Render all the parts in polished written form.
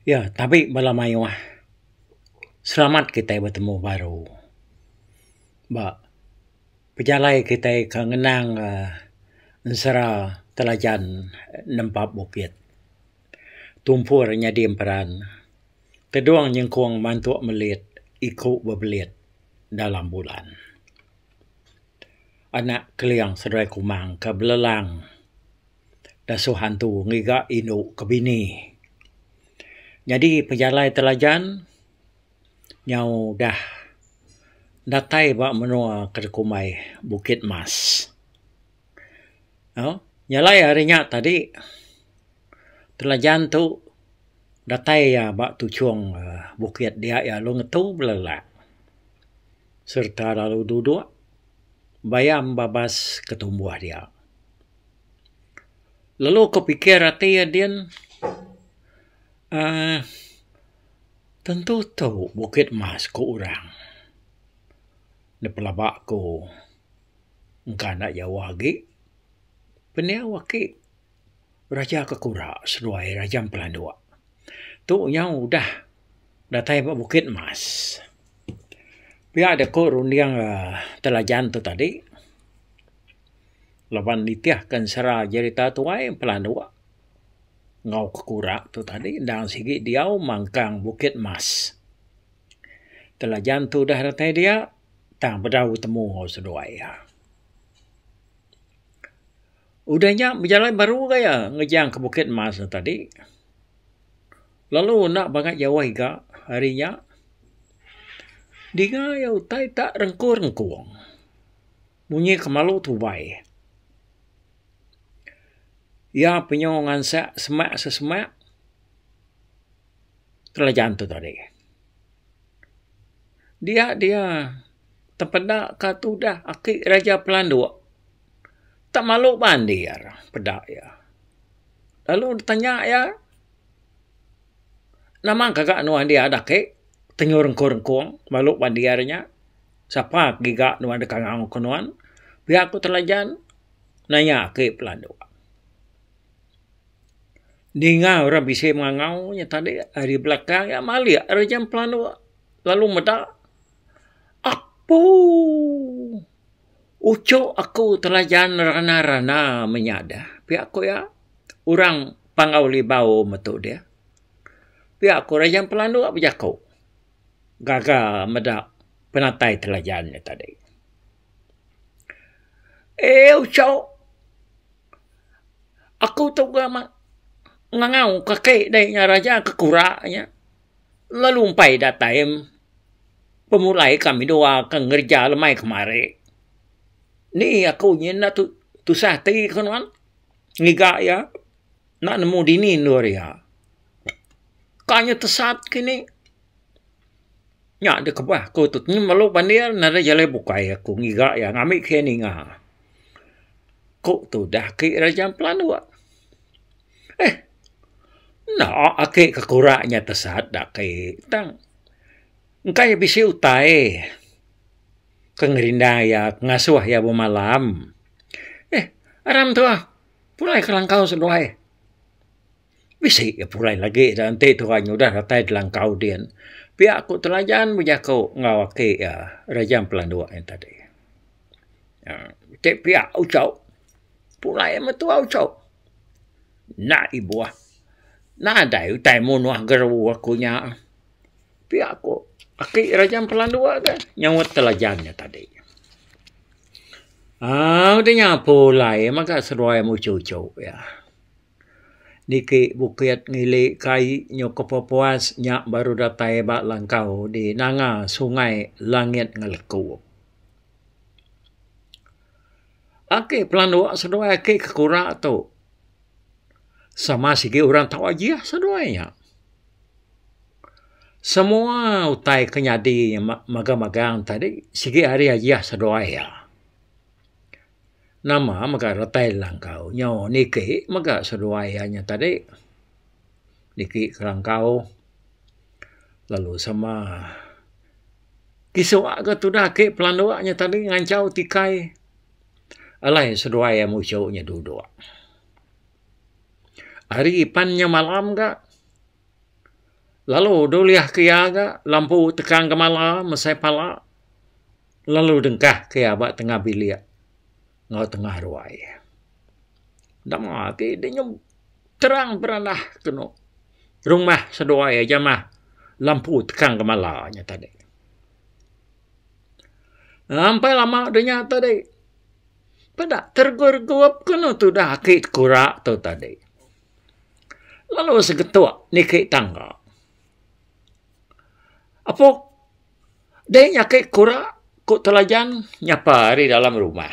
Ya, tapi malam ayah, selamat kita bertemu baru. Ba, pejalai kita kangenang nsara telajan nempat bukit. Tumpurnya di emperan. Teduang nyengkuang mantuk melit, ikut berbelit dalam bulan. Anak keliang serai kumang ke belelang. Dasuh hantu ngiga inu kebini. Jadi pejalai telajan nyau dah datai ba menua kerkumai Bukit Mas. Oh, nyalai harinya tadi telajan tu datai ya ba tucuang bukit dia ya lu ngetu belala. Serta lalu duduk bayam babas ketumbuh dia. Lalu kepikir hati ya dia tentu tahu Bukit Mas ko orang. Nepelabak ko engkau nak Jawa lagi. Penia waki Raja Kekura seruai Raja Pelandua. Tu yang udah datai Bukit Mas. Pihak ada ko rundiang telajan tu tadi. Lawan ditiahkan sera cerita tuai Pelandua. Ngau Kekura tu tadi dan sigi diau mangkang Bukit Mas. Telajan tu dah datai dia tang bedau temu ngau seruai. Udahnya berjalan baru kaya ngejang ke Bukit Mas tadi. Lalu nak bangat Jawa higa harinya. Dia yau tai tak rengkur-rengkuang. Bunyi kemalu tu baik. Ya penyongan semak sesemak. Telajan tu tadi. Dia terpedak katu dah akik Raja Pelandua. Tak malu bandir pedak ya. Lalu ditanya ya. Nama kagak nuan dia ada ke? Tenyor rengkong malu bandirnya. Siapa giga nuan dekat ngang konuan? Pihak aku telajan nanya ke Pelandua. Dinga orang bisa mengangau nya tadi hari belakang ya malia Raja Pelandua. Lalu medak. Apu. Ucok aku telajan rana-rana menyada. Pihak aku ya, orang pangauli bau metu dia. Pihak aku Raja Pelandua berjakau. Gagal medak penatai telajannya tadi. Ucok. Aku tu ngangau kakek dayanya Raja Kekuranya. Lalu umpai datai pemulai kami doa ke ngerja lemai kemarin. Ni aku nyena tu sahti kanuan ngiga ya nak nemu dini nur ya kanya tesat kini nya de kebah ko tu ni malu bandir nada jale bukai aku ngiga ya ngami keni nga ko tu dah ke Raja Pelandua na ake kekuranya tesat dak ke tang engkai bisi utai kengerinda ya ngasuh ya malam. Aram tua. Pulai kelangkau seduai. Bisi ya pulai lagi dan te tua nyudah ratai kelangkau dian. Pihak aku telajan berjakau ngawake ya Raja Pelandua yang tadi. Te pihak ucau. Pulai metua ucau. Na ibu ah. Na ada utai munuah geru akunya. Pihak aku aki Raja Pelandua kan nyawat telajannya tadi. Udah nyapu lah maka seruai mu cucu ya. Niki bukit ngili kai nyok kepopuas nyak baru datai bak langkau di nanga sungai langit ngeleku. Aki Pelandua seruai aki kekura tu. Sama sigi orang tahu aja seruainya. Semua utai kenyadi magang-magang tadi sigi hari aja seruai ya. Nama maka ratai langkau nyaw niki maka seruainya tadi niki kerangkau lalu sama kisah ke tu dah ke Pelanduanya tadi ngancau tikai alai seruai mucaunya duduk hari ipannya malam gak Lalu doliah kiaga lampu tekan kemala mesai pala. Lalu dengkah kia bak tengah bilik ngau tengah ruai. Dama ti dia terang beranah keno. Rumah seduai aja mah lampu tekan kemalanya tadi. Sampai lama dia tadi. Pada tergurguap keno tu dah akit kurak tu tadi. Lalu segetua nikit tangga. Apa? Dia nyakit kurak kok telajan nyapa di dalam rumah.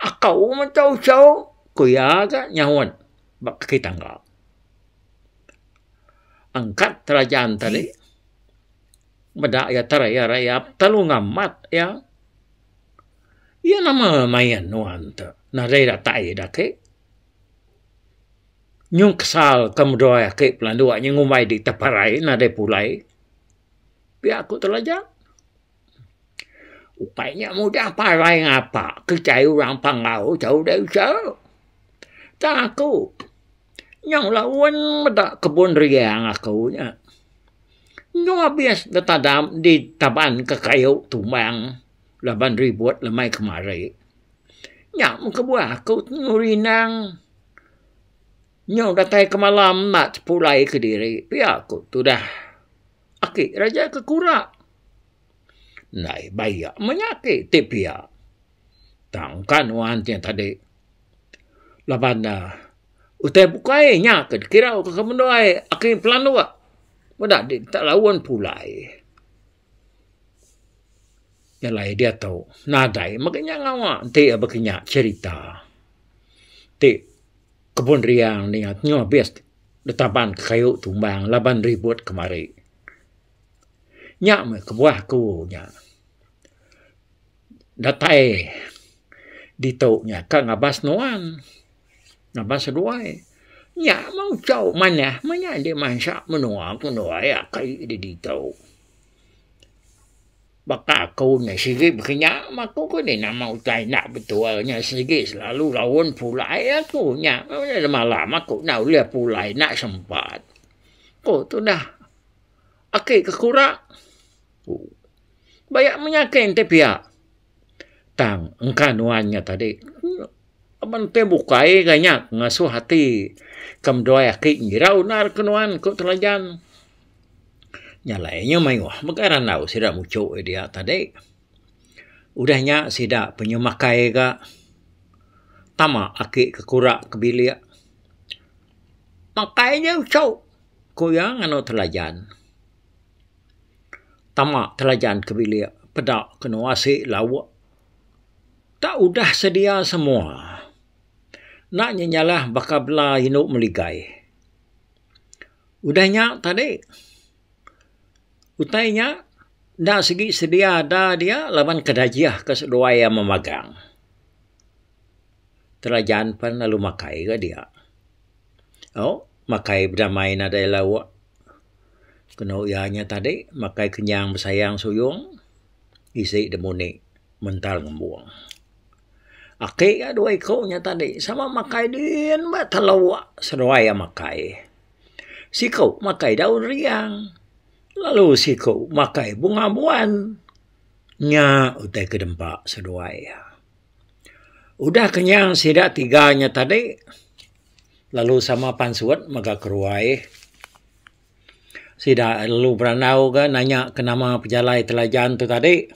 Akau mencau-cau kuyaga nyawan bak kaki tangga. Angkat telajan tadi. Bedak ya teraya-rayap telu ngamat ya. Ya nama mayan nuan tu. Nadai datai dake. Nyung kesal kemudian ke pelandua ngumai di teparai nadai pulai. Biar aku telajan. Upaya mudah parai ngapa. Kecai orang pangau jauh dari jauh. Tak aku. Yang lawan bedak kebun riang aku nya. Nyung habis datadam di taban ke kayu tumbang. Laban ribut lemai kemari. Nyam kebuah aku ngurinang. Nyung datai ke malam mat pulai ke diri. Biar aku tu dah. Akik raja ke kurak. Nai bayak menyakit tipia. Tangkan wantian tadi. Laban utai bukai nyakit. Kira ke kemendoai akik pelandua. Wadak di tak lawan pulai. Yalai dia tahu. Nadai makanya ngawak. Ti abaknya cerita. Ti kebun riang dengan nyo bias. Detapan ke kayu tumbang. Laban ribut kemari. Nyak me kebuah ku nya. Datai ditoknya ka ngabas nuan. Ngabas duai. Nyak mau cau mana dia mansak menua ya kai di ditok. Baka kau nya sige bekenya maku ko ni nama utai nak betulnya sige selalu lawan pulai aku nya. Malam aku nak lihat pulai nak sempat. Ko tu dah. Akik kekurak. Banyak menyakit tepia. Tang engkan nuannya tadi. Aban te bukai ganyak ngasuh hati. Kam doa akik ngirau nar kenuan ko telajan. Nyalainya mayuh. Makaran nau sida mucuk dia tadi. Udahnya sida penyemakai ga. Tama akik kekurak kebilik. Makainya ucau. Kuyang anu telajan. Tama telajan kebilik. Pedak kenuasi lawak. Tak udah sedia semua. Nak nyalah bakabla hinuk meligai. Udahnya tadi. Utainya. Dah segi sedia ada dia. Laban kedajiah kesedua yang memagang. Telajan pan lalu makai ke dia. Oh. Makai berdamai nadai lawak. Kena ianya tadi. Makai kenyang bersayang suyung. Isi demuni. Mental ngembuang. Akik dua ikutnya tadi. Sama makai din. Batalawa. Seruaya makai. Sikau makai daun riang. Lalu sikau makai bunga buan. Nya utai kedempak seruaya. Udah kenyang sidak tiganya tadi. Lalu sama pansuat maka keruai. Sidak lalu beranau ke nanya ke nama pejalai telajan tu tadi.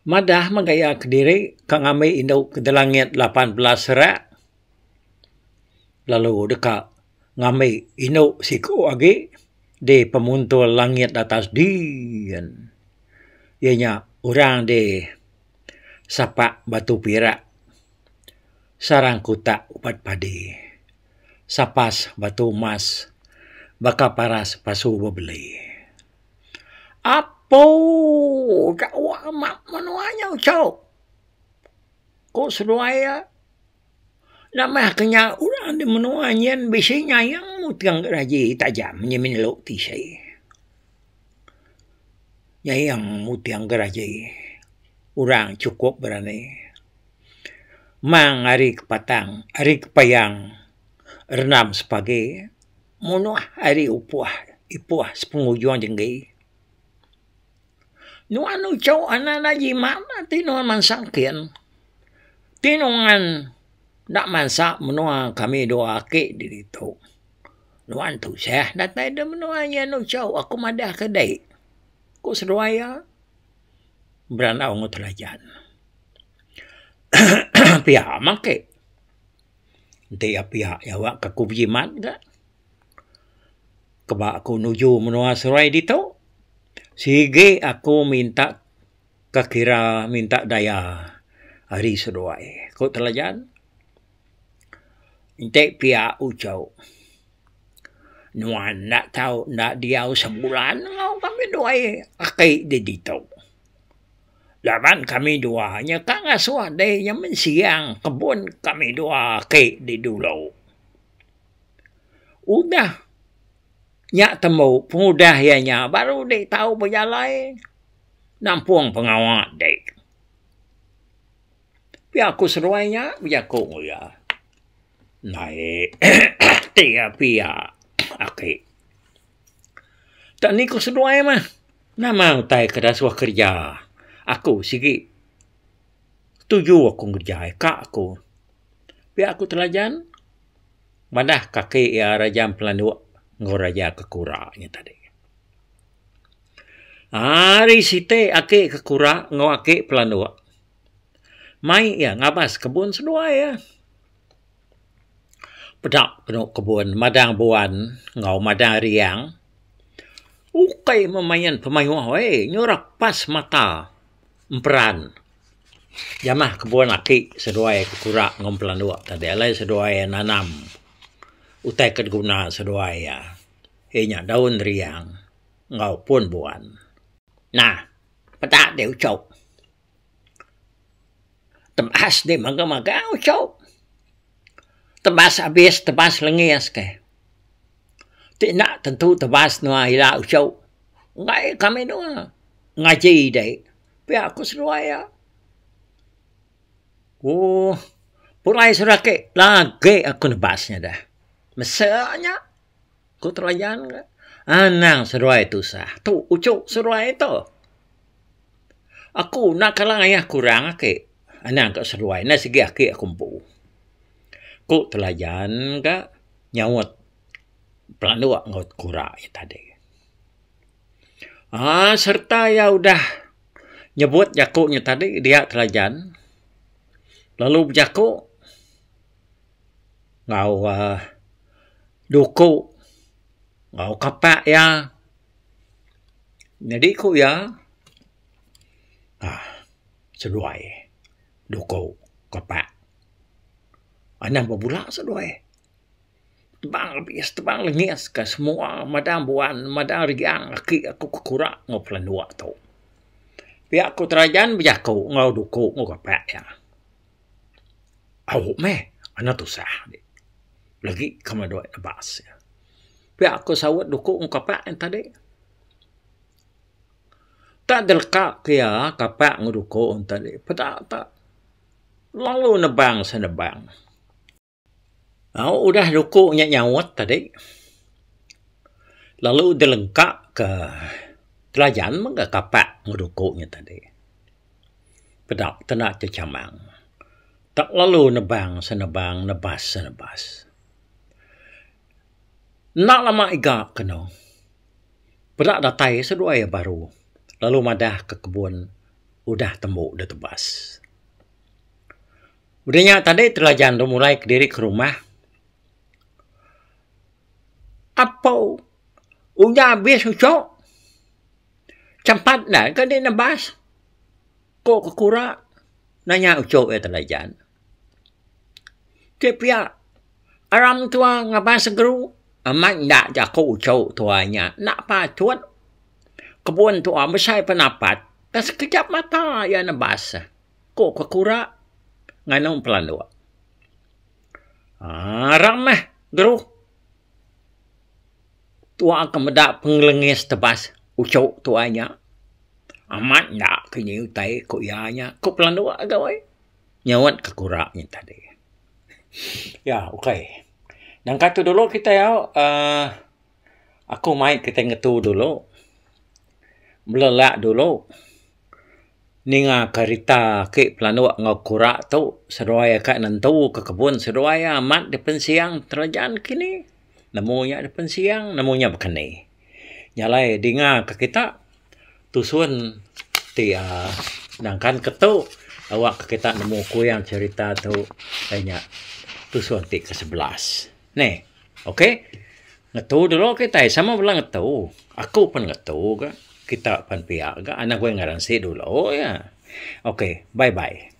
Madah magaya ke diri kang amai induk ke langit 18 serak. Lalu dekat ngamai induk siku agi di pemuntul langit atas dian. Ianya orang di sapak batu pirak. Sarang kutak upat padi. Sapas batu emas. Baka paras pasu bebeli. Apa dakwa mak menuanya ucau. Kok seduaya. Nama kenya orang di menuanya biasanya yang mutiang raji tajam menyeminluk tisai. Yang mutiang raji. Orang cukup berani. Mang hari kepatang, hari kepayang. Renam sepagi. Mono hari ipuah sepengujung jenggi. Nu anu cau anak jimat tinuan mansangkin. Tinuan nak mansak menua kami doa ke di itu. Nuan tu saya datang ada menuanya nu cau aku madah kedai. Ku seruaya beranau ngutelajan. Pihak make. Dia pihak yawa kaku jimat gak. Kebak aku nuju menua seruai dito. Sige aku minta kakira minta daya hari seruai. Kau telajan? Intek pihak ucau. Nuan nak tahu nak diau sebulan ngau kami doai akai di dito. Laban kami dua hanya kang asuh deh yang mensiang kebun kami dua akai di dulu. Udah nyak temu pengudah ianya baru dek tahu berjalan nampung pengawat dek. Biar aku seruainya biar aku ya naik tiga pihak okay. Tak ni ku seruai mah nama utai kerasuah kerja aku sigi tuju aku kerja kak aku biar aku telajan madah kaki ya rajam pelanduk ngoraja kekuranya tadi. Hari site ake kekura ngawake pelandua. Mai ya ngabas kebun sedua ya. Pedak penuh kebun madang buan ngau madang riang. Ukai memayan pemayu nyorak pas mata emperan. Jamah kebun ake sedua kekura ngau pelandua tadi alai sedua nanam. Utai kedguna sedua ya. Hanya daun riang. Ngau pun buan. Nah, petak dia ucap. Tebas dia maga-maga ucap. Tebas habis, tebas lengias ke. Tidak tentu tebas nuah hilang ucap. Ngai kami nuah. Ngaji deh. Biar aku sedua ya. Oh, pulai sudah ke. Lagi aku nebasnya dah. Mesanya, ku telajan ke? Anang seruai tu sah. Tu ucuk seruai tu. Aku nak kalang ayah kurang ke. Anang ke seruai. Nak segi ake kumpu. Ku telajan ke nyawat pelanduk ngot kurang tadi. Serta ya udah nyebut jakunya tadi dia telajan. Lalu jaku ngau duku ngau kapak ya. Jadi ku ya seduai duku kapak. Anang berbulak seduai. Tebang habis, tebang lengis ke semua madang buan, madang riang aki aku kekurak ngau pelandua tu. Biar aku terajan berjaku ngau duku ngau kapak ya. Awak meh, anak tu sah. Lagi kamu doa nebas ya. Biar aku sawat duku kapak yang tadi. Tak delkak kia kapak nguduku tadi. Tak. Lalu nebang senebang. Udah duku nyawat tadi. Lalu delengkak ke telajan mengga kapak ngudukunya tadi. Pedak tenak cecamang. Tak lalu nebang senebang nebas. Nak lama iga kena. Pedak datai sedua ya baru. Lalu madah ke kebun. Udah tembuk dah tebas. Udahnya tadi telajan tu mulai ke diri ke rumah. Apa? Udah habis ucok. Campat dah ke dia nebas. Kok kekurak. Nanya ucok ya telajan. Kepia. Aram tua ngabas segeru. Amat nak jaku ucok tuanya. Nak patut. Kebun tua besar penapat. Dan sekejap mata ya nebas. Kok kekurak. Nganong pelandua. Ramah geru. Tua akan medak pengelengis tebas ucok tuanya. Amat nak kini utai kok ianya. Kok pelandua agawai. Nyawat kekuraknya tadi. Ya, okey. Dan kata dulu kita ya, aku main kita ngetu dulu, melelak dulu, ninga karita ke planua ngakura tu, seruaya kak nantu ke kebun seruaya amat depan siang terajaan kini, namunya depan siang, namunya bekani. Nyalai dinga ke kita, tusun ti nangkan ketu, awak ke kita nemu ku yang cerita tu banyak tusun ti ke-11. Nih, oke? Ngetu dulu kita sama bilang ngetu. Aku pun ngetu ga. Kita pan pihak ga. Anak gue ngaransi dulu ya. Oke, bye-bye.